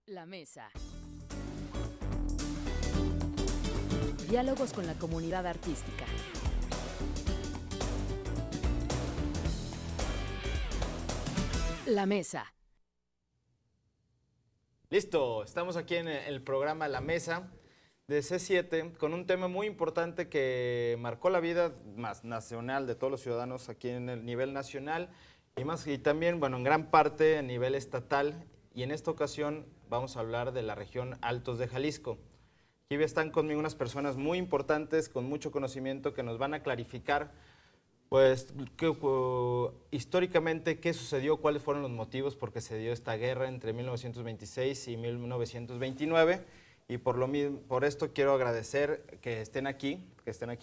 La Mesa. Diálogos con la comunidad artística. La Mesa. Listo, estamos aquí en el programa La Mesa de C7 con un tema muy importante que marcó la vida más nacional de todos los ciudadanos aquí en el nivel nacional y también, bueno, en gran parte a nivel estatal, y en esta ocasión vamos a hablar de la región Altos de Jalisco. Aquí están conmigo unas personas muy importantes con mucho conocimiento que nos van a clarificar pues históricamente, ¿qué sucedió? ¿Cuáles fueron los motivos por qué se dio esta guerra entre 1926 y 1929? Y por esto quiero agradecer que estén aquí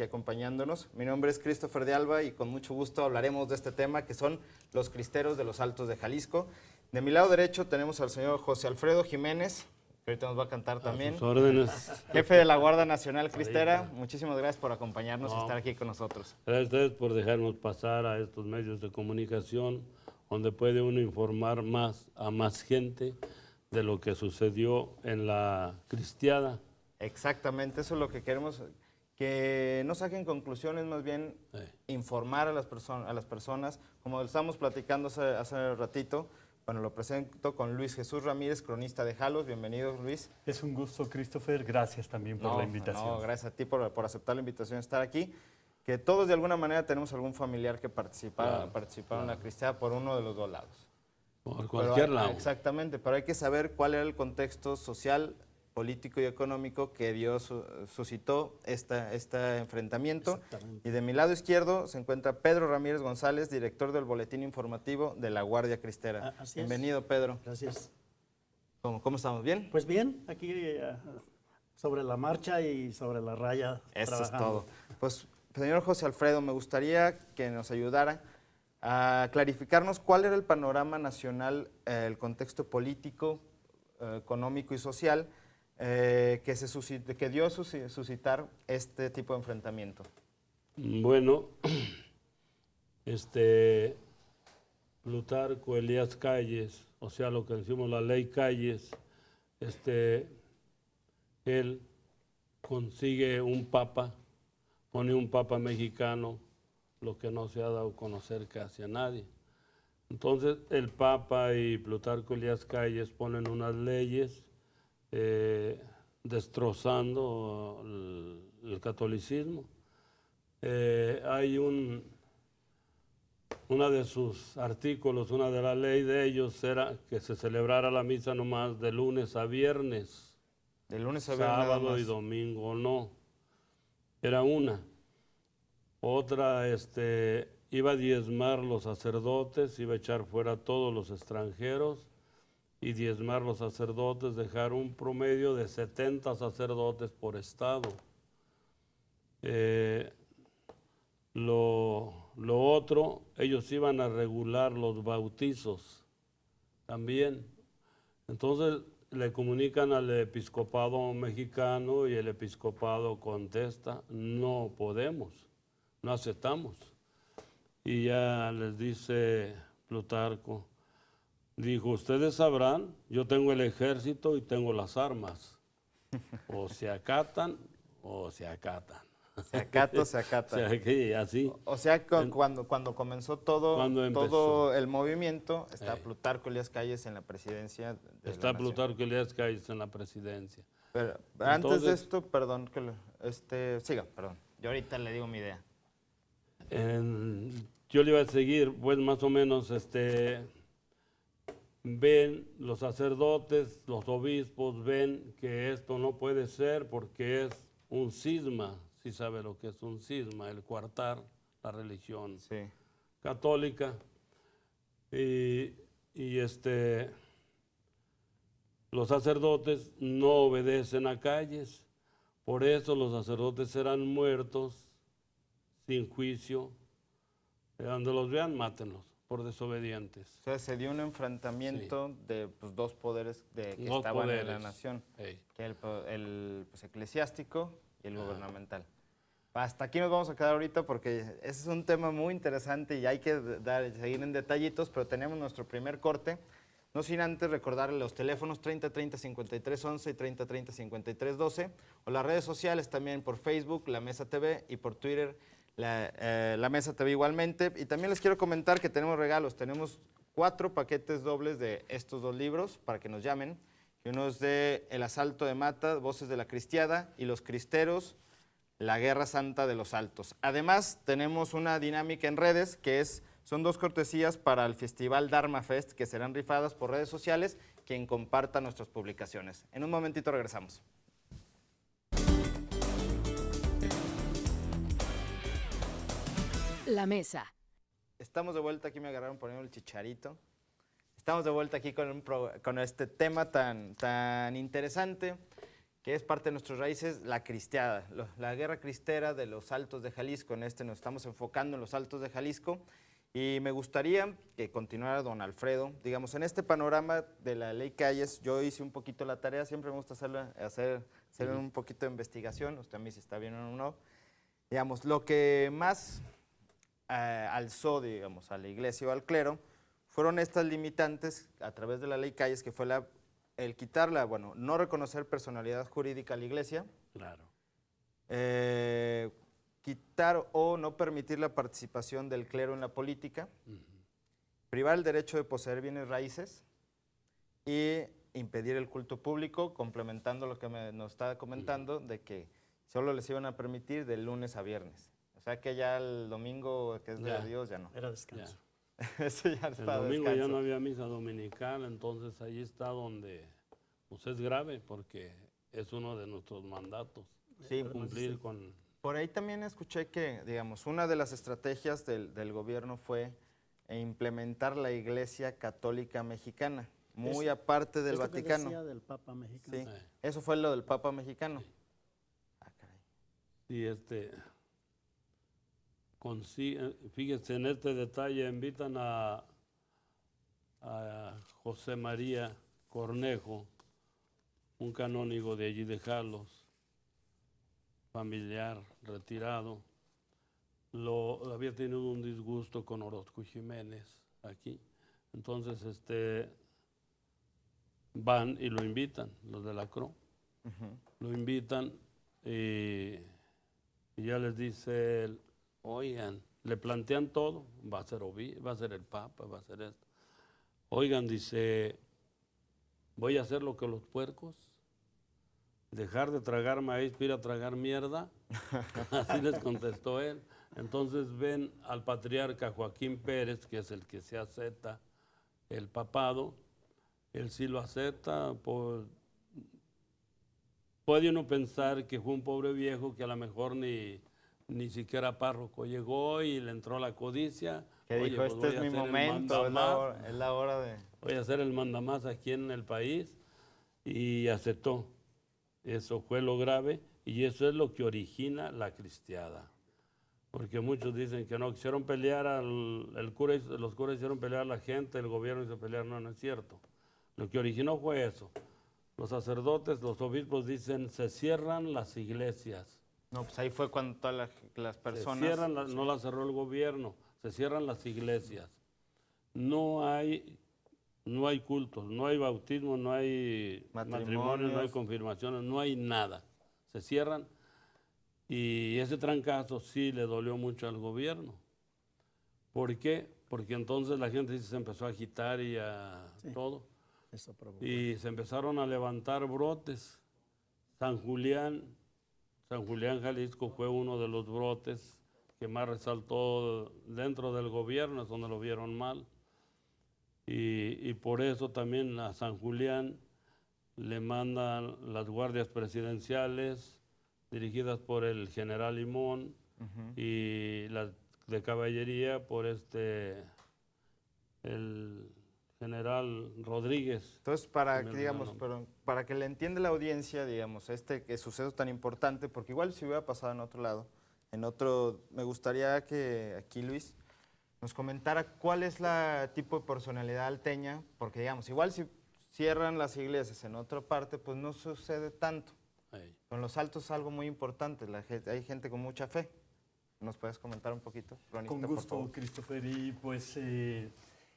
acompañándonos. Mi nombre es Christopher de Alba y con mucho gusto hablaremos de este tema que son los cristeros de los Altos de Jalisco. De mi lado derecho tenemos al señor José Alfredo Jiménez, que ahorita nos va a cantar también. A sus órdenes. Jefe de la Guardia Nacional Cristera, muchísimas gracias por acompañarnos y estar aquí con nosotros. Gracias a ustedes por dejarnos pasar a estos medios de comunicación, donde puede uno informar a más gente de lo que sucedió en la cristiada. Exactamente, eso es lo que queremos, que no saquen conclusiones, más bien informar a las personas. Como estamos platicando hace ratito, bueno, lo presento con Luis Jesús Ramírez, cronista de Jalos. Bienvenido, Luis. Es un gusto, Christopher. Gracias también por la invitación. No, gracias a ti por aceptar la invitación de estar aquí. Que todos de alguna manera tenemos algún familiar que participaron en la cristiada por uno de los dos lados. Por cualquier lado. Exactamente, pero hay que saber cuál era el contexto social, político y económico que suscitó este enfrentamiento. Y de mi lado izquierdo se encuentra Pedro Ramírez González, director del Boletín Informativo de la Guardia Cristera. Bienvenido, Pedro. Gracias. ¿Cómo estamos? ¿Bien? Pues bien, aquí sobre la marcha y sobre la raya. Eso es todo. Pues, señor José Alfredo, me gustaría que nos ayudara a clarificarnos cuál era el panorama nacional, el contexto político, económico y social que dio a suscitar este tipo de enfrentamiento. Bueno, Plutarco Elías Calles, o sea, lo que decimos la ley Calles, él consigue un papa, pone un papa mexicano, lo que no se ha dado a conocer casi a nadie. Entonces, el papa y Plutarco Elías Calles ponen unas leyes destrozando el catolicismo. Hay uno de sus artículos, una de las leyes de ellos era que se celebrara la misa nomás de lunes a viernes. De lunes a viernes. Sábado y domingo no. Era una. Otra, iba a diezmar los sacerdotes, iba a echar fuera a todos los extranjeros y diezmar los sacerdotes, dejar un promedio de 70 sacerdotes por estado. Lo otro, ellos iban a regular los bautizos también. Entonces le comunican al episcopado mexicano y el episcopado contesta, no podemos, no aceptamos. Y ya les dice Plutarco, dijo, ustedes sabrán, yo tengo el ejército y tengo las armas. O se acatan o se acatan. Se acata, se acata. O sea, que así. O sea, cuando comenzó todo el movimiento, está Plutarco Elías Calles en la presidencia de está Plutarco Elías Calles en la presidencia. Pero antes de esto, perdón, siga, perdón. Yo ahorita le digo mi idea. Yo le iba a seguir, pues más o menos, ven los sacerdotes, los obispos, ven que esto no puede ser porque es un cisma, si sabe lo que es un cisma, el coartar la religión católica. Y los sacerdotes no obedecen a Calles, por eso los sacerdotes serán muertos sin juicio, donde los vean, mátenlos por desobedientes. O sea, se dio un enfrentamiento de dos poderes que estaban en la nación, que el eclesiástico y el gubernamental. Hasta aquí nos vamos a quedar ahorita porque ese es un tema muy interesante y hay que seguir en detallitos, pero tenemos nuestro primer corte. No sin antes recordarle los teléfonos 30 30 53 11 y 30 30 53 12, o las redes sociales también por Facebook, La Mesa TV, y por Twitter, La Mesa TV igualmente. Y también les quiero comentar que tenemos regalos. Tenemos 4 paquetes dobles de estos 2 libros para que nos llamen. Y uno es de El Asalto de Mata, Voces de la Cristiada, y Los Cristeros, La Guerra Santa de los Altos. Además, tenemos una dinámica en redes que son 2 cortesías para el Festival Dharma Fest, que serán rifadas por redes sociales, quien comparta nuestras publicaciones. En un momentito regresamos. La Mesa. Estamos de vuelta, aquí me agarraron poniendo el chicharito. Estamos de vuelta aquí con este tema tan interesante, que es parte de nuestras raíces, la cristiada, la guerra cristera de los Altos de Jalisco. En nos estamos enfocando en los Altos de Jalisco, y me gustaría que continuara don Alfredo. Digamos, en este panorama de la ley Calles, yo hice un poquito la tarea, siempre me gusta hacer un poquito de investigación, usted a mí si está bien o no. Digamos, lo que más alzó, digamos, a la iglesia o al clero, fueron estas limitantes a través de la ley Calles, que fue el quitarla, bueno, no reconocer personalidad jurídica a la iglesia. Claro. Quitar o no permitir la participación del clero en la política, privar el derecho de poseer bienes raíces y impedir el culto público, complementando lo que nos estaba comentando, de que solo les iban a permitir de lunes a viernes. O sea que ya el domingo, que es de Dios, ya no. Era descanso. Eso ya El está domingo descanso. ya no había misa dominical, entonces ahí está donde pues es grave, porque es uno de nuestros mandatos. Sí, Cumplir con... Por ahí también escuché que, digamos, una de las estrategias del gobierno fue implementar la Iglesia Católica Mexicana, muy aparte del Esto que Vaticano. decía del Papa mexicano. Sí, eso fue lo del Papa mexicano. Ah, caray. Sí, fíjese en este detalle, invitan a José María Cornejo, un canónigo de allí de Jalos, familiar, retirado. Había tenido un disgusto con Orozco Jiménez aquí. Entonces, van y lo invitan, los de la CRO. Lo invitan y ya les dice él, oigan, le plantean todo, va a ser el Papa, va a ser esto. Oigan, dice, voy a hacer lo que los puercos, dejar de tragar maíz para ir a tragar mierda. Así les contestó él. Entonces ven al patriarca Joaquín Pérez, que es el que se acepta el papado. Él sí lo acepta. Puede uno pensar que fue un pobre viejo que a lo mejor ni siquiera párroco llegó y le entró la codicia. Que dijo, pues este es mi momento, es la hora de... Voy a hacer el mandamás aquí en el país, y aceptó. Eso fue lo grave, y eso es lo que origina la cristiada. Porque muchos dicen que no, quisieron pelear los curas hicieron pelear a la gente, el gobierno hizo pelear, no es cierto. Lo que originó fue eso. Los sacerdotes, los obispos dicen, se cierran las iglesias. No, pues ahí fue cuando todas las personas... Se cierran, no las cerró el gobierno, se cierran las iglesias. No hay cultos, no hay bautismo, no hay matrimonios, no hay confirmaciones, no hay nada. Se cierran, y ese trancazo sí le dolió mucho al gobierno. ¿Por qué? Porque entonces la gente se empezó a agitar y todo. Eso provocó. Y se empezaron a levantar brotes. San Julián, Jalisco fue uno de los brotes que más resaltó dentro del gobierno, es donde lo vieron mal. Y por eso también a San Julián le mandan las guardias presidenciales dirigidas por el general Limón, y las de caballería por el general Rodríguez. Entonces, para que le entienda la audiencia, digamos, que suceso tan importante, porque igual si hubiera pasado en otro lado, me gustaría que aquí Luis nos comentara cuál es la tipo de personalidad alteña, porque digamos, igual si cierran las iglesias en otra parte, pues no sucede tanto. Ahí. Con los altos es algo muy importante, hay gente con mucha fe. ¿Nos puedes comentar un poquito, cronista, Con por gusto, favor? Christopher. Y pues en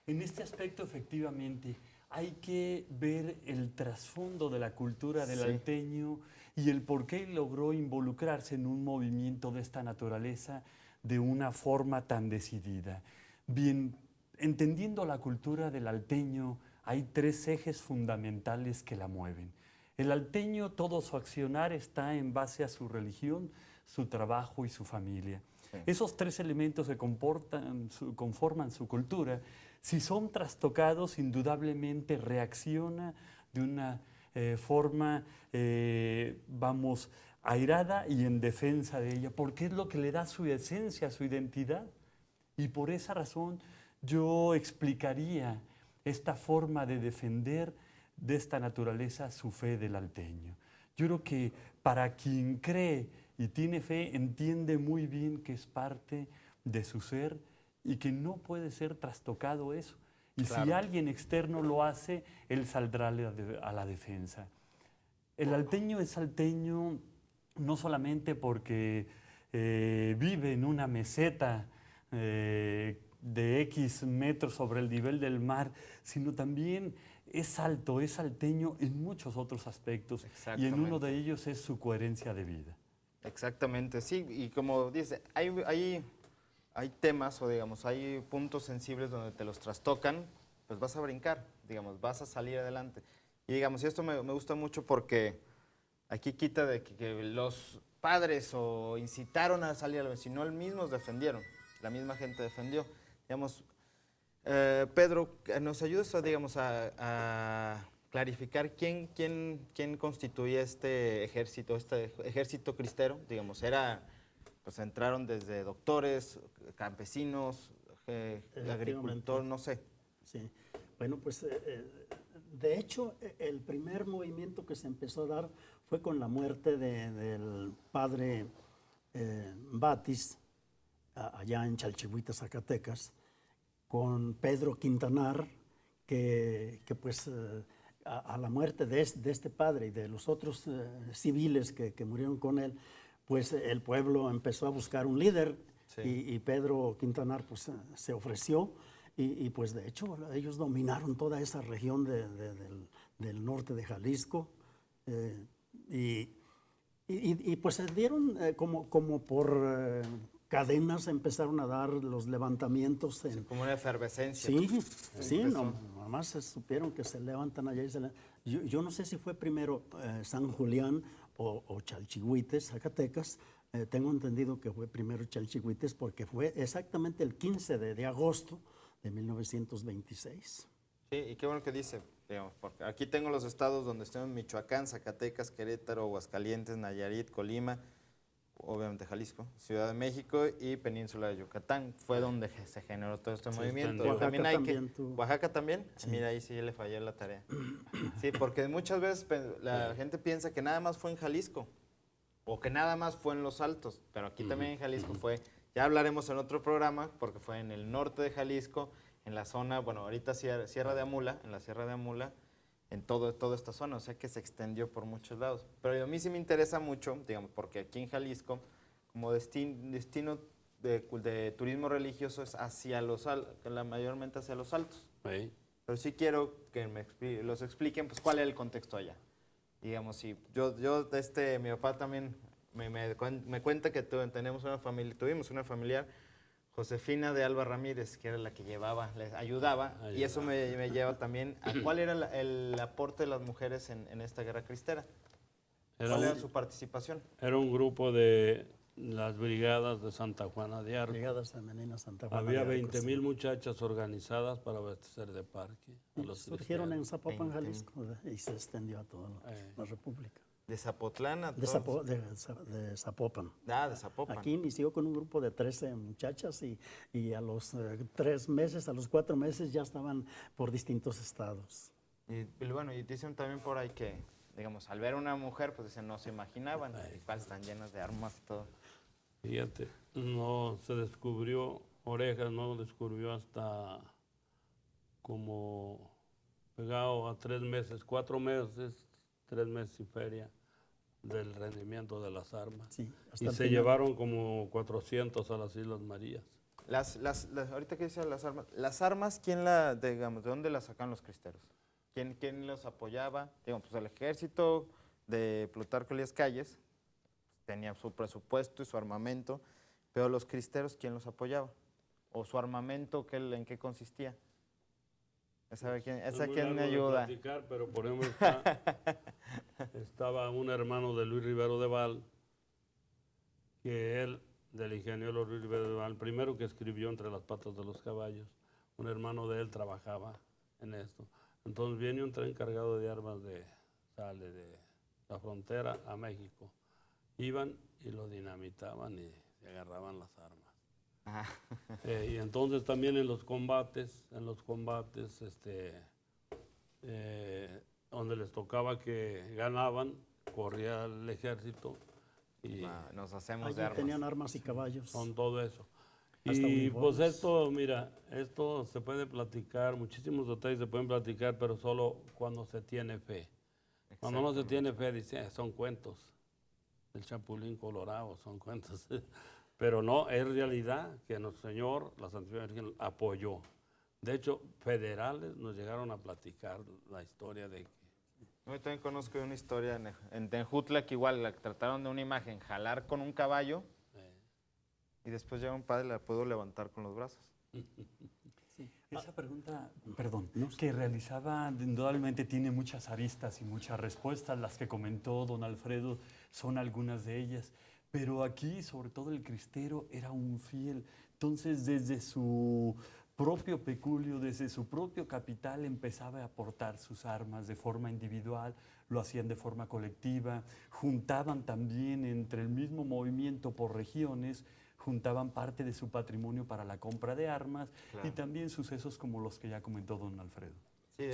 este aspecto, efectivamente, hay que ver el trasfondo de la cultura del Sí. alteño y el por qué logró involucrarse en un movimiento de esta naturaleza de una forma tan decidida. Bien, entendiendo la cultura del alteño, hay tres ejes fundamentales que la mueven. El alteño, todo su accionar está en base a su religión, su trabajo y su familia. Sí. Esos tres elementos que conforman su cultura, si son trastocados, indudablemente reacciona de una forma, vamos, airada y en defensa de ella, porque es lo que le da su esencia, su identidad. Y por esa razón yo explicaría esta forma de defender de esta naturaleza su fe del alteño. Yo creo que para quien cree y tiene fe, entiende muy bien que es parte de su ser y que no puede ser trastocado eso. Y Claro. si alguien externo lo hace, él saldrá a la defensa. El alteño es alteño no solamente porque vive en una meseta de X metros sobre el nivel del mar, sino también es alto, es alteño en muchos otros aspectos. Y en uno de ellos es su coherencia de vida. Exactamente, sí, y como dice, hay temas o digamos, hay puntos sensibles donde te los trastocan, pues vas a brincar, digamos, vas a salir adelante. Y digamos, y esto me gusta mucho porque aquí quita de que los padres o incitaron a salir a la sino ellos mismos defendieron, la misma gente defendió. Digamos, Pedro, ¿nos ayudas, digamos, a clarificar quién constituye este ejército cristero? Digamos, pues entraron desde doctores, campesinos, agricultores, no sé. Sí. Bueno, pues de hecho el primer movimiento que se empezó a dar fue con la muerte del padre Batis, allá en Chalchihuita, Zacatecas, con Pedro Quintanar, que pues a la muerte de este padre y de los otros civiles que murieron con él, pues el pueblo empezó a buscar un líder. Sí. Y Pedro Quintanar pues se ofreció y pues de hecho ellos dominaron toda esa región del norte de Jalisco y pues se dieron como por cadenas, empezaron a dar los levantamientos. Sí, como una efervescencia. Sí, nomás supieron que se levantan allá. Yo no sé si fue primero San Julián o Chalchihuites, Zacatecas. Tengo entendido que fue primero Chalchihuites porque fue exactamente el 15 de agosto de 1926. Sí, y qué bueno que dice, digamos, porque aquí tengo los estados donde están Michoacán, Zacatecas, Querétaro, Aguascalientes, Nayarit, Colima, obviamente Jalisco, Ciudad de México y Península de Yucatán. Fue donde se generó todo este movimiento. ¿Oaxaca también? Sí. Mira, ahí sí le fallé la tarea. Sí, porque muchas veces la gente piensa que nada más fue en Jalisco o que nada más fue en Los Altos, pero aquí también en Jalisco fue, ya hablaremos en otro programa, porque fue en el norte de Jalisco, en la zona, bueno, ahorita Sierra de Amula, en la Sierra de Amula, en toda esta zona, o sea que se extendió por muchos lados. Pero a mí sí me interesa mucho, digamos, porque aquí en Jalisco, como destino de turismo religioso es mayormente hacia los Altos. Sí. Pero sí quiero que los expliquen, pues, cuál es el contexto allá. Digamos, si mi papá también me cuenta que tuvimos una familiar, Josefina de Alba Ramírez, que era la que les ayudaba, y eso me lleva también a cuál era el aporte de las mujeres en esta guerra cristera. ¿Cuál era su participación? Era un grupo de las brigadas de Santa Juana de Arco. Brigadas femeninas Santa Juana Había de Arco. 20,000 muchachas organizadas para abastecer de parque. Surgieron en Zapopan, Jalisco, y se extendió a toda la República. ¿De Zapotlán a de Zapopan. De Zapopan. Aquí inició con un grupo de 13 muchachas y a los 3 meses, a los 4 meses ya estaban por distintos estados. Y bueno, y dicen también por ahí que, digamos, al ver a una mujer, pues dicen, no se imaginaban, igual están llenas de armas y todo. Fíjate, no se descubrió, Orejas no descubrió hasta como pegado a 3 meses, 4 meses, 3 meses y feria del rendimiento de las armas. Sí, y se llevaron como 400 a las Islas Marías. Ahorita que dice las armas, ¿de dónde las sacan los cristeros? ¿Quién los apoyaba? Digo, pues el ejército de Plutarco Elías Calles tenía su presupuesto y su armamento, pero los cristeros, ¿quién los apoyaba? ¿O su armamento, en qué consistía? ¿Esa quién me ayuda? Platicar, pero por ejemplo estaba un hermano de Luis Rivero de Val, que él, del ingeniero Luis Rivero de Val, el primero que escribió Entre las patas de los caballos, un hermano de él trabajaba en esto. Entonces viene un tren cargado de armas sale de la frontera a México. Iban y lo dinamitaban y se agarraban las armas. Y entonces también en los combates, donde les tocaba que ganaban, corría el ejército y Nos hacemos Allí de armas. tenían armas y caballos. con todo eso. Hasta Y pues uniformes. esto, mira, esto se puede platicar, muchísimos detalles se pueden platicar, pero solo cuando se tiene fe. Cuando no se tiene fe, dice, son cuentos del Chapulín Colorado, son cuentos. Pero no, es realidad que nuestro Señor, la Santísima Virgen, apoyó. De hecho, federales nos llegaron a platicar la historia de que... Yo también conozco una historia en Tenjutla que igual trataron de una imagen, jalar con un caballo y después llega un padre y la pudo levantar con los brazos. Esa pregunta, perdón, que realizaba indudablemente tiene muchas aristas y muchas respuestas. Las que comentó don Alfredo son algunas de ellas. Pero aquí, sobre todo el cristero, era un fiel. Entonces, desde su propio peculio, desde su propio capital, empezaba a aportar sus armas de forma individual, lo hacían de forma colectiva, juntaban también entre el mismo movimiento por regiones, juntaban parte de su patrimonio para la compra de armas y también sucesos como los que ya comentó don Alfredo. Sí,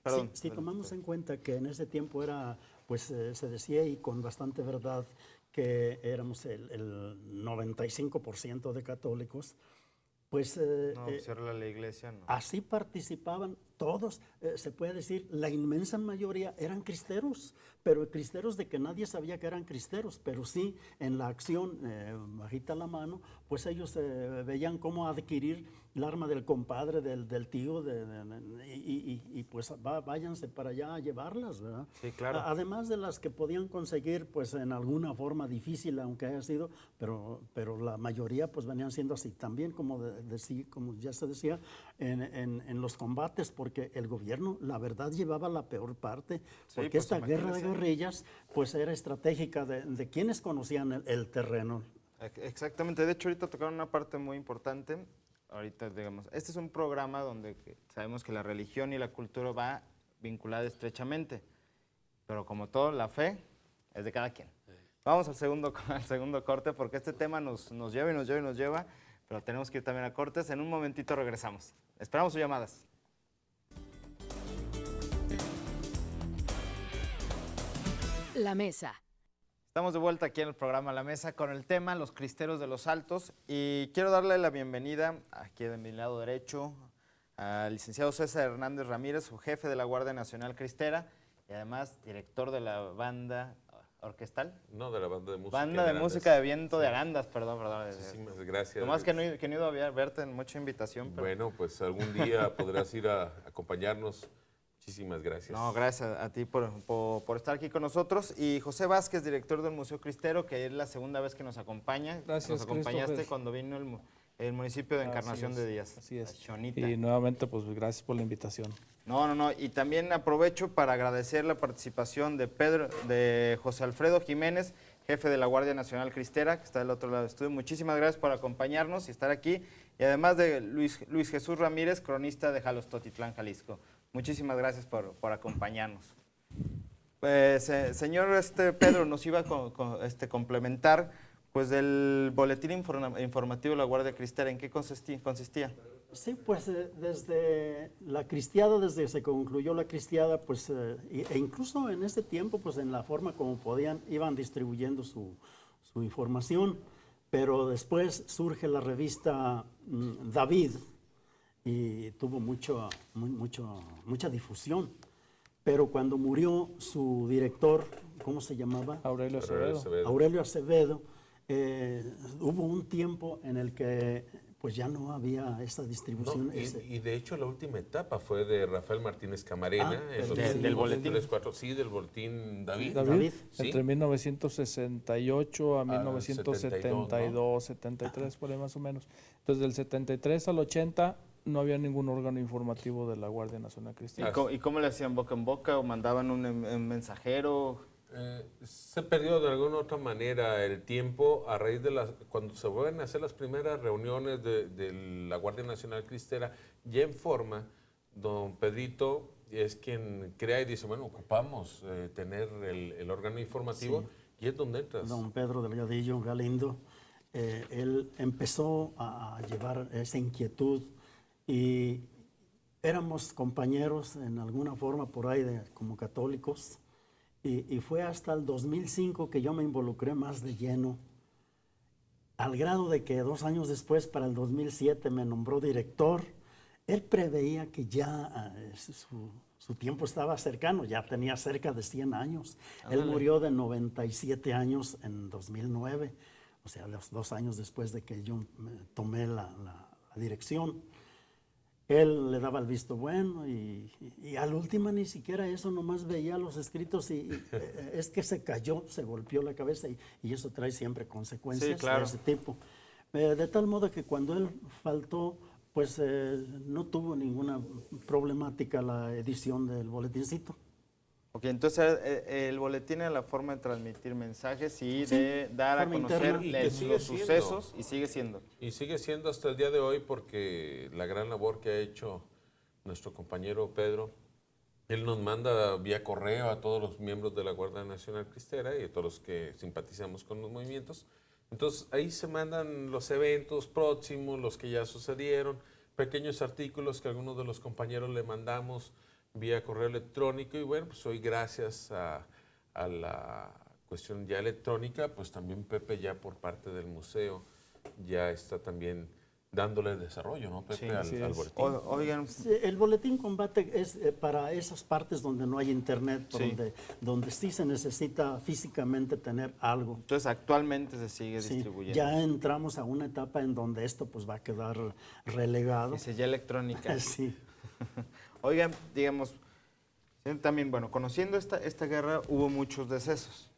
perdón. Si tomamos en cuenta que en ese tiempo era, pues se decía y con bastante verdad que éramos el 95% de católicos, pues No, cierra la iglesia, no. así participaban todos, se puede decir, la inmensa mayoría eran cristeros, pero cristeros de que nadie sabía que eran cristeros, pero sí en la acción, bajita la mano, pues ellos veían cómo adquirir el arma del compadre, del tío, y pues váyanse para allá a llevarlas, ¿verdad? Sí, claro. Además de las que podían conseguir, pues en alguna forma difícil, aunque haya sido, pero la mayoría pues venían siendo así. También, como ya se decía, en los combates, porque el gobierno, la verdad, llevaba la peor parte, porque pues, esta guerra de imagínese. guerrillas, pues era estratégica de quienes conocían el terreno. Exactamente, de hecho ahorita tocaron una parte muy importante. Ahorita, digamos, este es un programa donde sabemos que la religión y la cultura va vinculada estrechamente, pero como todo, la fe es de cada quien. Vamos al segundo corte porque este tema nos lleva y nos lleva y nos lleva, pero tenemos que ir también a cortes. En un momentito regresamos. Esperamos sus llamadas. La mesa. Estamos de vuelta aquí en el programa La Mesa con el tema Los Cristeros de los Altos y quiero darle la bienvenida aquí de mi lado derecho al licenciado César Hernández Ramírez, su jefe de la Guardia Nacional Cristera y además director de la banda orquestal. No, de la banda de música. Banda de música de viento de Arandas, perdón. Muchísimas gracias. Nomás que no he ido a verte en mucha invitación. Pero... Bueno, pues algún día podrás ir a acompañarnos. Muchísimas gracias. No, gracias a ti por estar aquí con nosotros. Y José Vázquez, director del Museo Cristero, que es la segunda vez que nos acompaña. Gracias, nos acompañaste Christopher. cuando vino el municipio de Encarnación Así de es, Díaz. Así es. Chonita. Y nuevamente, pues gracias por la invitación. No. Y también aprovecho para agradecer la participación de José Alfredo Jiménez, jefe de la Guardia Nacional Cristera, que está del otro lado del estudio. Muchísimas gracias por acompañarnos y estar aquí. Y además de Luis Jesús Ramírez, cronista de Jalostotitlán, Jalisco. Muchísimas gracias por acompañarnos. Pues, señor Pedro, nos iba a complementar pues del boletín informativo de la Guardia Cristera. ¿En qué consistía? Sí, pues desde la cristiada, desde que se concluyó la cristiada, pues, e incluso en ese tiempo, pues en la forma como podían, iban distribuyendo su información, pero después surge la revista David y tuvo mucha difusión, pero cuando murió su director, ¿cómo se llamaba? Aurelio Acevedo. Aurelio Acevedo, hubo un tiempo en el que pues ya no había esta distribución. No, y de hecho la última etapa fue de Rafael Martínez Camarena. Pero del boletín. Sí, del boletín David. David. Sí. Entre 1968 a 1972, 1972, 73, por ahí más o menos. Entonces, del 73 al 80 no había ningún órgano informativo de la Guardia Nacional Cristiana. ¿Y cómo le hacían boca en boca o mandaban un mensajero? Se perdió de alguna otra manera el tiempo a raíz de cuando se vuelven a hacer las primeras reuniones de la Guardia Nacional Cristera, ya en forma, don Pedrito es quien crea y dice, bueno, ocupamos tener el órgano informativo, y es donde entras. Don Pedro Delgadillo Galindo, él empezó a llevar esa inquietud y éramos compañeros en alguna forma por ahí como católicos. Y fue hasta el 2005 que yo me involucré más de lleno, al grado de que 2 años después, para el 2007, me nombró director. Él preveía que ya su tiempo estaba cercano, ya tenía cerca de 100 años. Él murió de 97 años en 2009, o sea, los 2 años después de que yo tomé la dirección. Él le daba el visto bueno y al último ni siquiera eso, nomás veía los escritos y es que se cayó, se golpeó la cabeza y eso trae siempre consecuencias de ese tipo. De tal modo que cuando él faltó, pues no tuvo ninguna problemática la edición del boletincito. Ok, entonces el boletín era la forma de transmitir mensajes y de dar a conocer Y que sigue los siendo. sucesos, y sigue siendo. Y sigue siendo hasta el día de hoy, porque la gran labor que ha hecho nuestro compañero Pedro, él nos manda vía correo a todos los miembros de la Guardia Nacional Cristera y a todos los que simpatizamos con los movimientos. Entonces ahí se mandan los eventos próximos, los que ya sucedieron, pequeños artículos que algunos de los compañeros le mandamos vía correo electrónico, y bueno, pues hoy gracias a la cuestión ya electrónica, pues también Pepe ya por parte del museo ya está también dándole desarrollo, ¿no, Pepe? Sí, al boletín. Oigan, El boletín combate es para esas partes donde no hay internet, Sí. donde sí se necesita físicamente tener algo. entonces actualmente se sigue Sí, distribuyendo. ya entramos a una etapa en donde esto pues va a quedar relegado. Dice ya electrónica. Sí. Oigan, digamos, también, bueno, conociendo esta guerra hubo muchos decesos.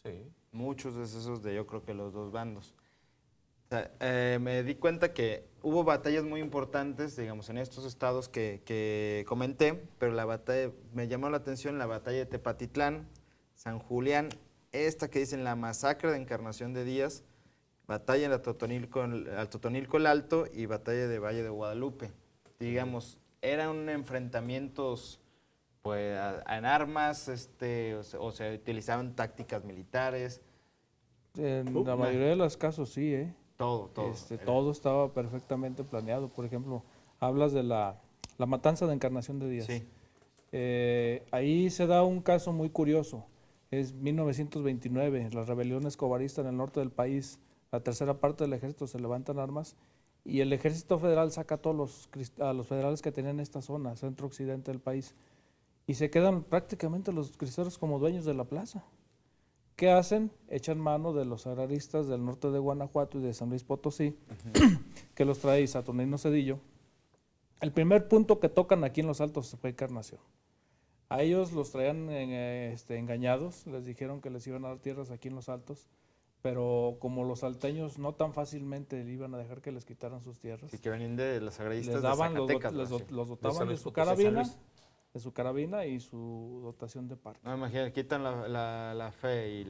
Sí. Muchos decesos de yo creo que los dos bandos. O sea, me di cuenta que hubo batallas muy importantes, digamos, en estos estados que comenté, pero la batalla, me llamó la atención la batalla de Tepatitlán, San Julián, esta que dicen la masacre de Encarnación de Díaz, batalla en la Totonilco el Alto y batalla de Valle de Guadalupe. Digamos, eran enfrentamientos pues, en armas, o se utilizaban tácticas militares, En la mayoría de los casos sí, ¿eh? todo. Todo estaba perfectamente planeado. Por ejemplo, hablas de la matanza de Encarnación de Díaz. Sí. Ahí se da un caso muy curioso. Es 1929, la rebelión escobarista en el norte del país. La tercera parte del ejército se levantan armas y el ejército federal saca a todos a los federales que tenían esta zona, centro-occidente del país, y se quedan prácticamente los cristeros como dueños de la plaza. ¿Qué hacen? Echan mano de los agraristas del norte de Guanajuato y de San Luis Potosí, que los trae Saturnino Cedillo. El primer punto que tocan aquí en Los Altos fue Encarnación. A ellos los traían engañados, les dijeron que les iban a dar tierras aquí en Los Altos, pero como los salteños no tan fácilmente iban a dejar que les quitaran sus tierras, Sí, que venían de los agraristas les daban, de Zacatecas. los ¿no? dotaban San de Luis su Potosí, San carabina, Luis. y su dotación de parque. No, imagínate, quitan la fe y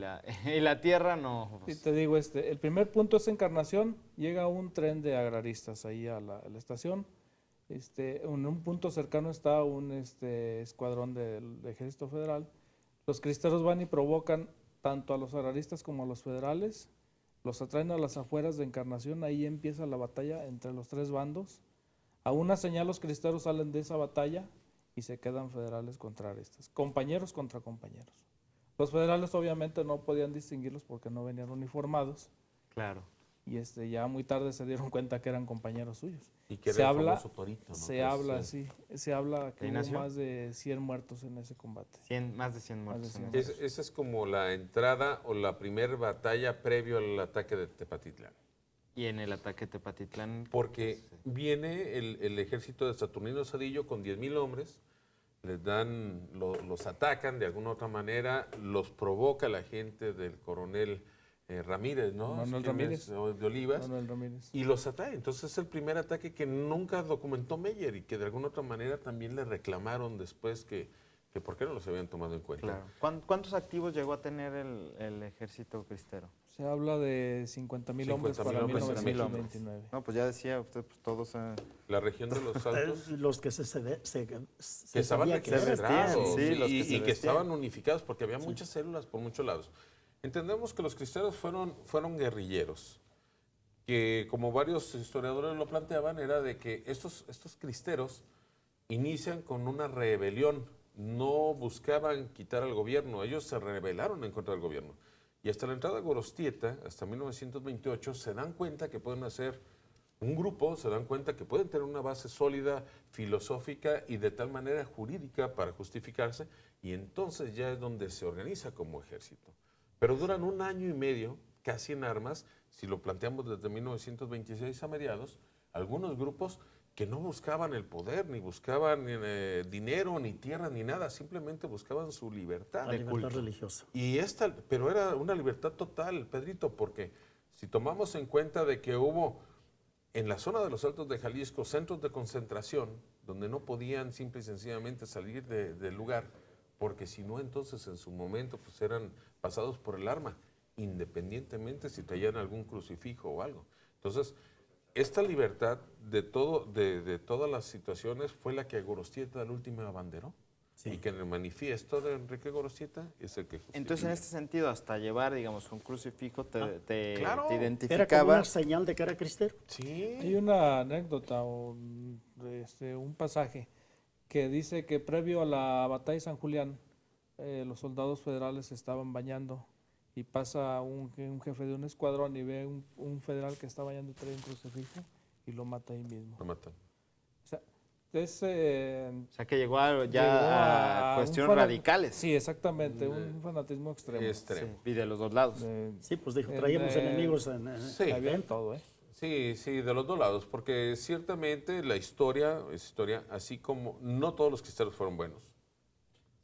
la tierra, no. Sí, Pues, te digo, el primer punto es Encarnación, llega un tren de agraristas ahí a la estación. En un punto cercano está un escuadrón del Ejército Federal. Los cristeros van y provocan tanto a los agraristas como a los federales, los atraen a las afueras de Encarnación, ahí empieza la batalla entre los tres bandos. A una señal los cristeros salen de esa batalla y se quedan federales contra aristas, compañeros contra compañeros. Los federales obviamente no podían distinguirlos porque no venían uniformados claro. y ya muy tarde se dieron cuenta que eran compañeros suyos. Y que Se era el habla- famoso torito, ¿no? Se Que es, habla, sí, se habla que ¿Ahí hubo nació? más de 100 muertos en ese combate. Más de 100 muertos. Más de en 100. eso. Esa es como la entrada o la primera batalla previo al ataque de Tepatitlán. Y en el ataque Tepatitlán. Porque viene el ejército de Saturnino Zedillo con 10,000 hombres, les dan, los atacan de alguna otra manera, los provoca la gente del coronel Ramírez, ¿no? Manuel ¿Quién Ramírez. es? O de Olivas. Manuel Ramírez. Y los ataca. Entonces es el primer ataque que nunca documentó Meyer y que de alguna otra manera también le reclamaron después que por qué no los habían tomado en cuenta. Claro. ¿Cuántos activos llegó a tener el ejército cristero? Se habla de 50,000 hombres 50,000 para hombres, 1929. No, pues ya decía usted, pues todos... La región de los Altos, Los que se que estaban sabía que eran. registrados sí, los que y se que vestían. estaban unificados porque había muchas células por muchos lados. Entendemos que los cristeros fueron guerrilleros, que como varios historiadores lo planteaban, era de que estos cristeros inician con una rebelión, no buscaban quitar al gobierno, ellos se rebelaron en contra del gobierno. Y hasta la entrada a Gorostieta, hasta 1928, se dan cuenta que pueden hacer un grupo, se dan cuenta que pueden tener una base sólida, filosófica y de tal manera jurídica para justificarse, y entonces ya es donde se organiza como ejército. Pero duran 1 año y medio, casi en armas, si lo planteamos desde 1926 a mediados, algunos grupos que no buscaban el poder, ni buscaban dinero, ni tierra, ni nada, simplemente buscaban su libertad. La libertad religiosa. Pero era una libertad total, Pedrito, porque si tomamos en cuenta de que hubo en la zona de los Altos de Jalisco centros de concentración donde no podían simple y sencillamente salir del lugar, porque si no, entonces en su momento pues eran pasados por el arma, independientemente si traían algún crucifijo o algo. Entonces, esta libertad de todas las situaciones fue la que Gorostieta al último abanderó. Sí. Y que en el manifiesto de Enrique Gorostieta es el que justifica. Entonces, en este sentido, hasta llevar, digamos, un crucifijo te claro. te Era como identificaba. una señal de que era cristero. Sí. Hay una anécdota o un pasaje que dice que previo a la batalla de San Julián, los soldados federales se estaban bañando y pasa un jefe de un escuadrón y ve un federal que está bañando y trae un crucifijo y lo mata ahí mismo. Lo matan. O sea, es, O sea, que llegó a llegó cuestiones un radicales. Sí, exactamente, un fanatismo extremo. Extremo. Sí, y de los dos lados. Sí, pues dijo, traíamos enemigos Sí. Había en todo, ¿eh? Sí, sí, de los dos lados, porque ciertamente la historia es historia, así como no todos los cristeros fueron buenos.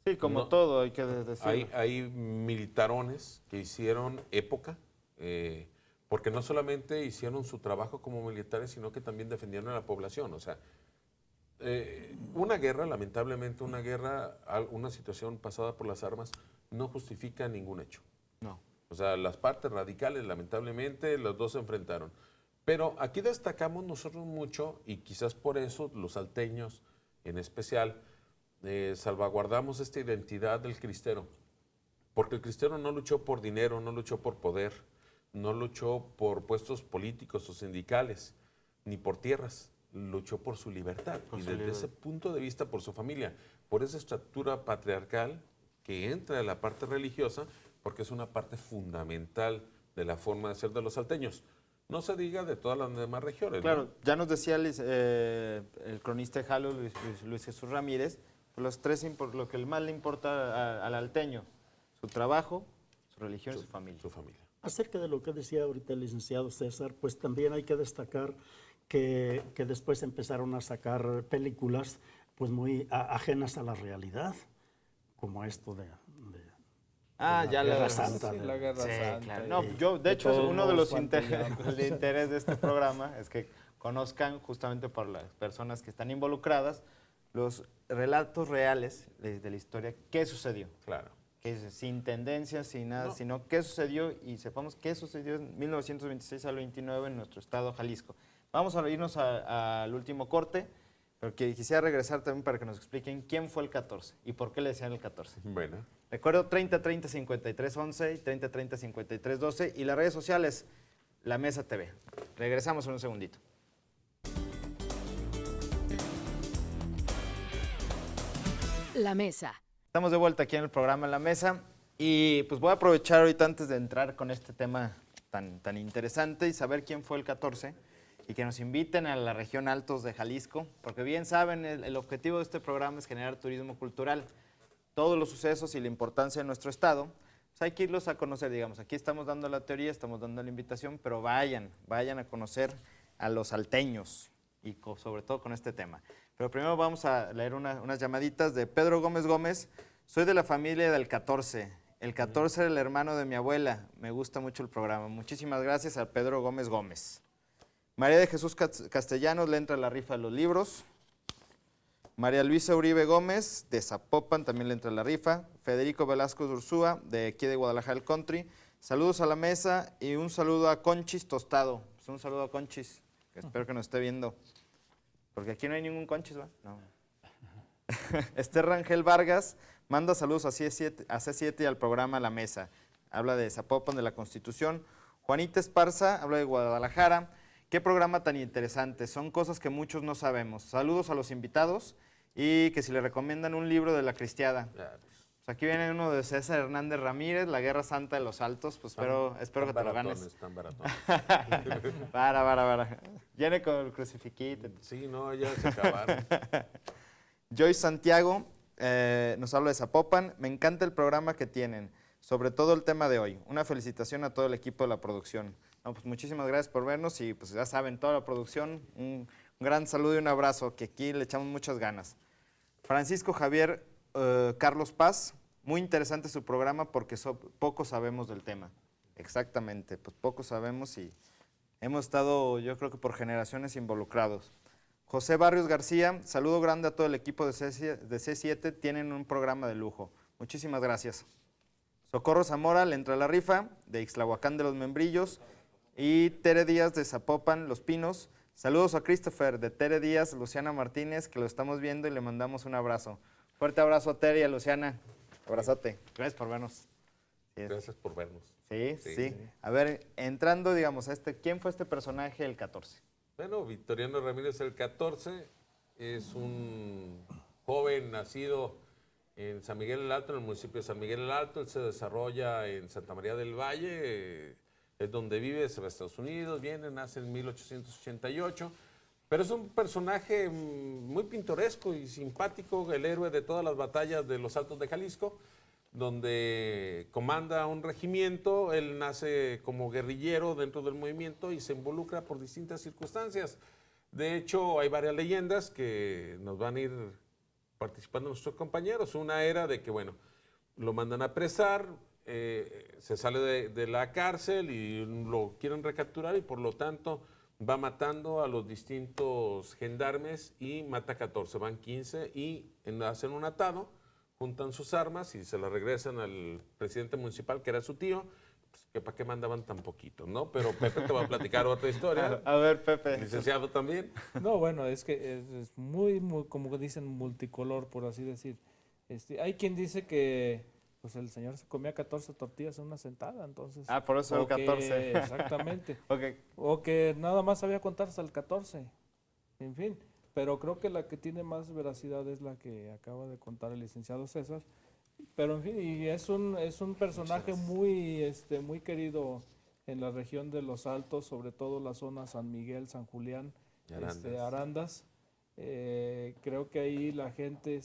Sí, como No. todo, hay que decirlo. Hay militarones que hicieron época, porque no solamente hicieron su trabajo como militares, sino que también defendieron a la población. O sea, una guerra, lamentablemente, una situación pasada por las armas, no justifica ningún hecho. No. O sea, las partes radicales, lamentablemente, los dos se enfrentaron. Pero aquí destacamos nosotros mucho, y quizás por eso los salteños en especial, salvaguardamos esta identidad del cristero. Porque el cristero no luchó por dinero, no luchó por poder, no luchó por puestos políticos o sindicales, ni por tierras, luchó por su libertad. Y desde ese punto de vista, por su familia, por esa estructura patriarcal que entra en la parte religiosa, porque es una parte fundamental de la forma de ser de los salteños. No se diga de todas las demás regiones. Claro, ¿no? ya nos decía el cronista de Jalo, Luis Jesús Ramírez, pues los tres, lo que más le importa al alteño, su trabajo, su religión y su familia. Su familia. Acerca de lo que decía ahorita el licenciado César, pues también hay que destacar que después empezaron a sacar películas pues muy ajenas a la realidad, como esto de Ah, la ya Guerra la Santa. Sí, la Guerra Sí, Santa. claro. y- No, yo, de hecho, todos uno de modos, los cuánto el interés de este programa es que conozcan, justamente por las personas que están involucradas, los relatos reales de la historia, qué sucedió. Claro. Sin tendencias, sin nada, No. sino qué sucedió y sepamos qué sucedió en 1926 al 29 en nuestro estado Jalisco. Vamos a irnos al último corte, pero quisiera regresar también para que nos expliquen quién fue el 14 y por qué le decían el 14. Bueno. Recuerdo 30 30 53 11 y 30 30 53 12 y las redes sociales, La Mesa TV. Regresamos en un segundito. La Mesa. Estamos de vuelta aquí en el programa La Mesa y pues voy a aprovechar ahorita antes de entrar con este tema tan interesante y saber quién fue el 14 y que nos inviten a la región Altos de Jalisco, porque bien saben, el objetivo de este programa es generar turismo cultural. Todos los sucesos y la importancia de nuestro estado pues hay que irlos a conocer, digamos. Aquí estamos dando la teoría, estamos dando la invitación, pero vayan a conocer a los salteños y sobre todo con este tema. Pero primero vamos a leer unas llamaditas de Pedro Gómez Gómez. Soy de la familia del 14. El 14 era el hermano de mi abuela. Me gusta mucho el programa. Muchísimas gracias a Pedro Gómez Gómez. María de Jesús Castellanos le entra la rifa de los libros. María Luisa Uribe Gómez, de Zapopan, también le entra la rifa. Federico Velasco de Ursúa, de aquí de Guadalajara el Country. Saludos a la mesa y un saludo a Conchis Tostado. Pues un saludo a Conchis, que espero que nos esté viendo. Porque aquí no hay ningún Conchis, ¿va? No. Esther Rangel Vargas manda saludos a C7 y al programa La Mesa. Habla de Zapopan, de la Constitución. Juanita Esparza habla de Guadalajara. Qué programa tan interesante. Son cosas que muchos no sabemos. Saludos a los invitados y que si le recomiendan un libro de la cristiada. Pues aquí viene uno de César Hernández Ramírez, La Guerra Santa de los Altos. Pues espero que te lo ganes. Están baratones. Para. Viene con el crucifiquito. Sí, no, ya se acabaron. Joyce Santiago nos habla de Zapopan. Me encanta el programa que tienen, sobre todo el tema de hoy. Una felicitación a todo el equipo de la producción. No, pues muchísimas gracias por vernos y pues ya saben, toda la producción, un gran saludo y un abrazo, que aquí le echamos muchas ganas. Francisco Javier Carlos Paz, muy interesante su programa porque poco sabemos del tema. Exactamente, pues poco sabemos y hemos estado, yo creo que por generaciones involucrados. José Barrios García, saludo grande a todo el equipo de C7, tienen un programa de lujo. Muchísimas gracias. Socorro Zamora, le entra la rifa, de Ixtlahuacán de los Membrillos. Y Tere Díaz de Zapopan, Los Pinos. Saludos a Christopher de Tere Díaz, Luciana Martínez, que lo estamos viendo y le mandamos un abrazo. Fuerte abrazo a Tere y a Luciana. Abrazote. Gracias por vernos. Gracias por vernos. Sí. A ver, entrando, digamos, a ¿quién fue este personaje el 14? Bueno, Victoriano Ramírez el 14 es un joven nacido en San Miguel el Alto, en el municipio de San Miguel el Alto. Él se desarrolla en Santa María del Valle, es donde vive, se va a Estados Unidos, viene, nace en 1888. Pero es un personaje muy pintoresco y simpático, el héroe de todas las batallas de los Altos de Jalisco, donde comanda un regimiento. Él nace como guerrillero dentro del movimiento y se involucra por distintas circunstancias. De hecho, hay varias leyendas que nos van a ir participando nuestros compañeros. Una era de que, bueno, lo mandan a apresar, se sale de la cárcel y lo quieren recapturar y por lo tanto va matando a los distintos gendarmes y mata 14, van 15 y hacen un atado, juntan sus armas y se las regresan al presidente municipal, que era su tío, pues, que para qué mandaban tan poquito, ¿no? Pero Pepe te va a platicar otra historia. A ver, Pepe. Licenciado también. No, bueno, es que es muy, como dicen, multicolor, por así decir. Hay quien dice que pues el señor se comía 14 tortillas en una sentada, entonces. Por eso el 14. Exactamente. Okay. O que nada más sabía contar hasta el 14. En fin, pero creo que la que tiene más veracidad es la que acaba de contar el licenciado César. Pero en fin, y es un personaje muy muy querido en la región de Los Altos, sobre todo la zona San Miguel, San Julián, Arandas. Creo que ahí la gente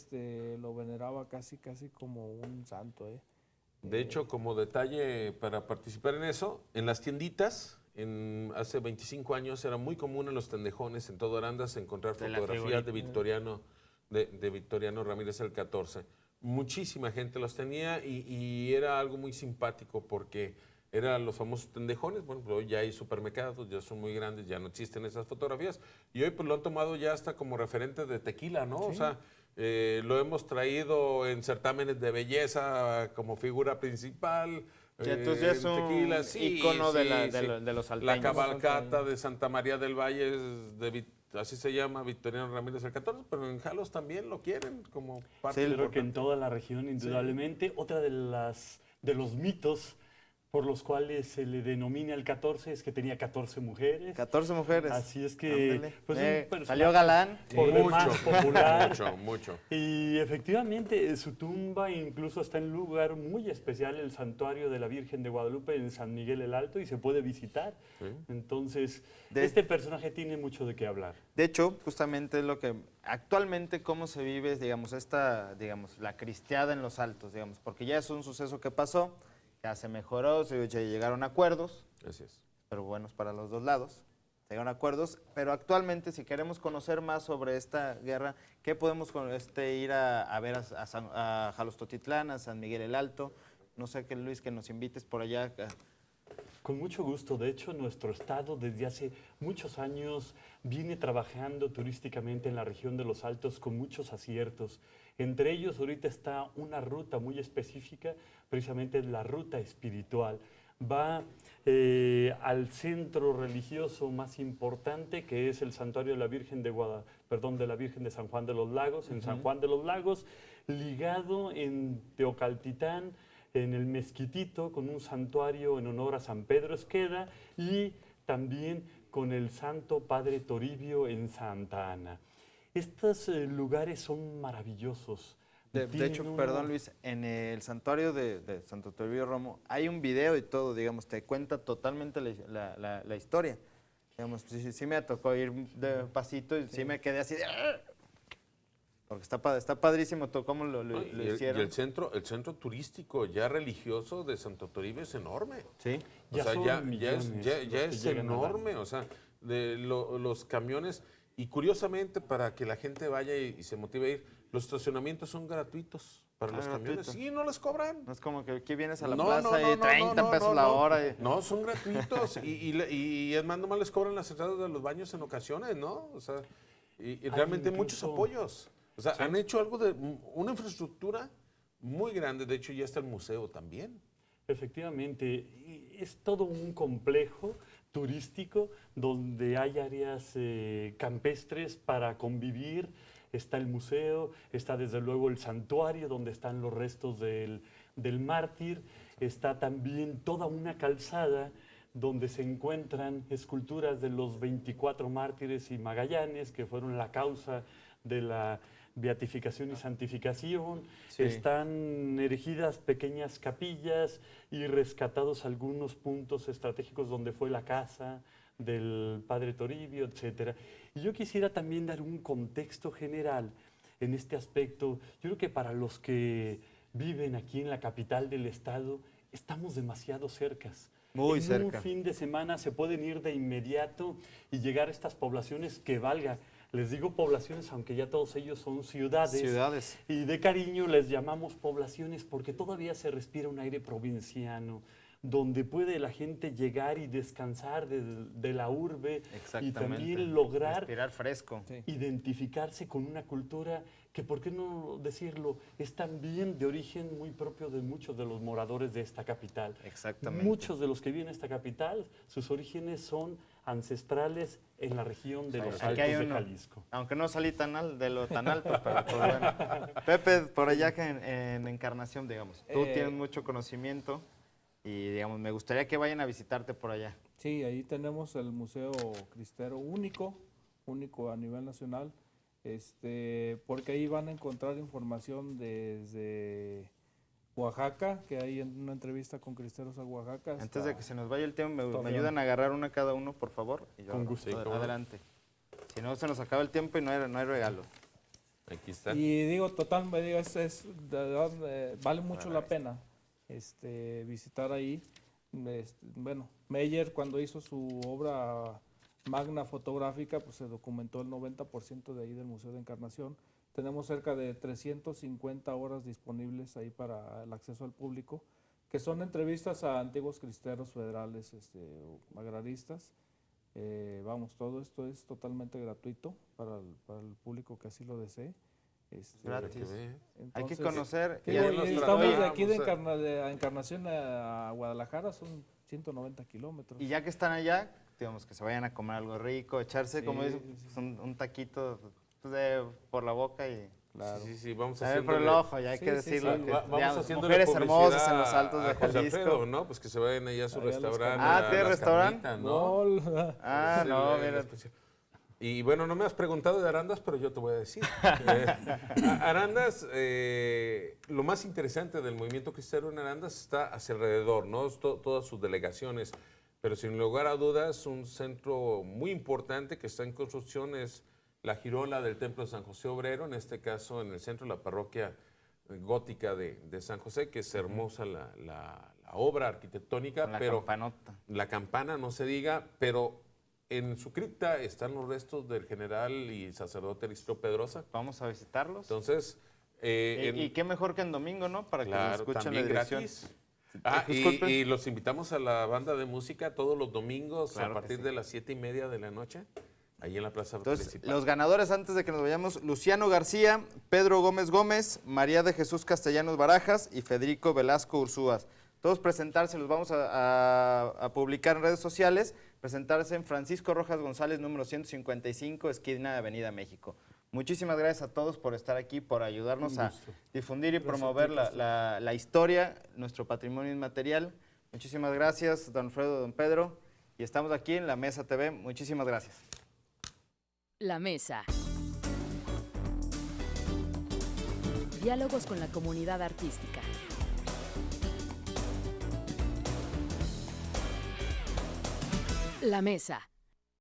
lo veneraba casi como un santo. De hecho, como detalle para participar en eso, en las tienditas, hace 25 años era muy común en los tendejones en todo Arandas encontrar fotografías de Victoriano Ramírez el 14. Muchísima gente los tenía y era algo muy simpático porque eran los famosos tendejones. Bueno, pues hoy ya hay supermercados, ya son muy grandes, ya no existen esas fotografías. Y hoy pues lo han tomado ya hasta como referente de tequila, ¿no? Sí. O sea, lo hemos traído en certámenes de belleza como figura principal. Entonces ya es un tequila, ícono de los salteños. La cabalcata de Santa María del Valle, así se llama, Victoriano Ramírez el 14, pero en Jalos también lo quieren como parte. Sí, creo que en toda la región, indudablemente. Sí. Otra de los mitos por los cuales se le denomina el 14 es que tenía 14 mujeres. 14 mujeres. Así es que pues, salió galán. Por demás popular. Mucho. Y efectivamente su tumba incluso está en un lugar muy especial, el Santuario de la Virgen de Guadalupe en San Miguel el Alto, y se puede visitar. Sí. Entonces, este personaje tiene mucho de qué hablar. De hecho, justamente es lo que actualmente cómo se vive, digamos, la cristiada en los Altos, digamos, porque ya es un suceso que pasó. ya se mejoró, ya llegaron a acuerdos, Así es. pero buenos para los dos lados. Se llegaron a acuerdos, pero actualmente si queremos conocer más sobre esta guerra, ¿qué podemos ir a ver a Jalostotitlán, a San Miguel el Alto? No sé, Luis, que nos invites por allá. Con mucho gusto. De hecho, nuestro estado desde hace muchos años viene trabajando turísticamente en la región de los Altos con muchos aciertos. Entre ellos, ahorita está una ruta muy específica, precisamente la ruta espiritual. Va al centro religioso más importante, que es el santuario de la Virgen de la Virgen de San Juan de los Lagos, en San Juan de los Lagos, ligado en Teocaltitán, en el Mezquitito, con un santuario en honor a San Pedro Esqueda, y también con el Santo Padre Toribio en Santa Ana. Estos lugares son maravillosos. De hecho, perdón Luis, en el santuario de Santo Toribio Romo hay un video y todo, digamos, te cuenta totalmente la historia. Digamos, sí me tocó ir de pasito y sí me quedé así de... Porque está padrísimo todo cómo lo hicieron. Y el centro turístico ya religioso de Santo Toribio es enorme. Sí. O sea, ya millones es llegan al año. enorme. O sea, los camiones, y curiosamente para que la gente vaya y se motive a ir, los estacionamientos son gratuitos para los camiones. gratuito. Sí, no les cobran. No es como que aquí vienes a la No, plaza no, y 30 pesos la hora. No, son gratuitos. y es más, nomás les cobran las entradas de los baños en ocasiones, ¿no? O sea, y realmente hay muchos incluso- apoyos. O sea, han hecho algo de una infraestructura muy grande. De hecho, ya está el museo también. Efectivamente, y es todo un complejo turístico donde hay áreas campestres para convivir. Está el museo, está desde luego el santuario donde están los restos del mártir, está también toda una calzada donde se encuentran esculturas de los 24 mártires y Magallanes, que fueron la causa de la beatificación y santificación. Sí. Están erigidas pequeñas capillas y rescatados algunos puntos estratégicos donde fue la casa del padre Toribio, etc. Y yo quisiera también dar un contexto general en este aspecto. Yo creo que para los que viven aquí en la capital del estado, estamos demasiado cercas. Muy en cerca. un fin de semana se pueden ir de inmediato y llegar a estas poblaciones que valga. Les digo poblaciones, aunque ya todos ellos son ciudades. Ciudades. Y de cariño les llamamos poblaciones porque todavía se respira un aire provinciano, donde puede la gente llegar y descansar de la urbe y Exactamente. también lograr Respirar fresco. Sí. identificarse con una cultura que, por qué no decirlo, es también de origen muy propio de muchos de los moradores de esta capital. Exactamente. Muchos de los que viven a esta capital, sus orígenes son ancestrales en la región de los Aquí Altos hay de uno. Jalisco. Aunque no salí tan de lo tan alto, pero pues bueno. Pepe, por allá que en Encarnación, digamos, tú tienes mucho conocimiento y digamos, me gustaría que vayan a visitarte por allá. Sí, ahí tenemos el Museo Cristero único a nivel nacional, porque ahí van a encontrar información desde Oaxaca, que hay en una entrevista con cristeros a Oaxaca. Antes de que se nos vaya el tiempo, me Torreón. ayudan a agarrar una cada uno, por favor. Y yo, Con gusto. Sí, cómo no. adelante. Si no, se nos acaba el tiempo y no hay regalos. Aquí está. Y digo, de verdad, vale mucho la pena visitar ahí. Bueno, Meyer cuando hizo su obra magna fotográfica, pues se documentó el 90% de ahí del Museo de Encarnación. Tenemos cerca de 350 horas disponibles ahí para el acceso al público, que son entrevistas a antiguos cristeros federales o agraristas. Vamos, todo esto es totalmente gratuito para el público que así lo desee. Gratis. Que ve. Hay que Entonces, conocer. digo, ya y nos estamos oye, de aquí de vamos Encarnación a Guadalajara, son 190 kilómetros. Y ya que están allá, digamos que se vayan a comer algo rico, echarse, como Sí, dicen, sí, pues, un taquito por la boca y Claro. Sí, vamos a ver por el haciéndole- ojo, ya hay Sí, que sí, decirlo. sí. que, Vamos digamos, haciéndole mujeres publicidad hermosas en los altos de a José Jalisco. Alfredo, ¿no? Pues que se vayan allá a su Allá a los restaurante. Ah, a ¿tiene las restaurante? carnitas, ¿no? Ah, Sí, no, la mira. especial. Y bueno, no me has preguntado de Arandas, pero yo te voy a decir. Arandas, lo más interesante del movimiento cristero en Arandas está hacia alrededor, ¿no? Todas sus delegaciones, pero sin lugar a dudas, un centro muy importante que está en construcción es la girola del Templo de San José Obrero, en este caso en el centro de la parroquia gótica de San José, que es hermosa la obra arquitectónica, Con la pero campanota. la campana no se diga, pero en su cripta están los restos del general y sacerdote Aristeo Pedrosa. Vamos a visitarlos. Entonces, Y qué mejor que en domingo, ¿no? Para que nos claro, escuchen la también dirección. gratis. Ah, Disculpe. y los invitamos a la banda de música todos los domingos Claro a que partir sí. de las 7:30 de la noche, ahí en la plaza Entonces, principal. los ganadores, antes de que nos vayamos, Luciano García, Pedro Gómez Gómez, María de Jesús Castellanos Barajas y Federico Velasco Ursúas. Todos presentarse, los vamos a publicar en redes sociales, presentarse en Francisco Rojas González, número 155, esquina de Avenida México. Muchísimas gracias a todos por estar aquí, por ayudarnos a difundir y promover la historia, nuestro patrimonio inmaterial. Muchísimas gracias, don Alfredo, don Pedro. Y estamos aquí en La Mesa TV. Muchísimas gracias. La Mesa. Diálogos con la comunidad artística. La Mesa.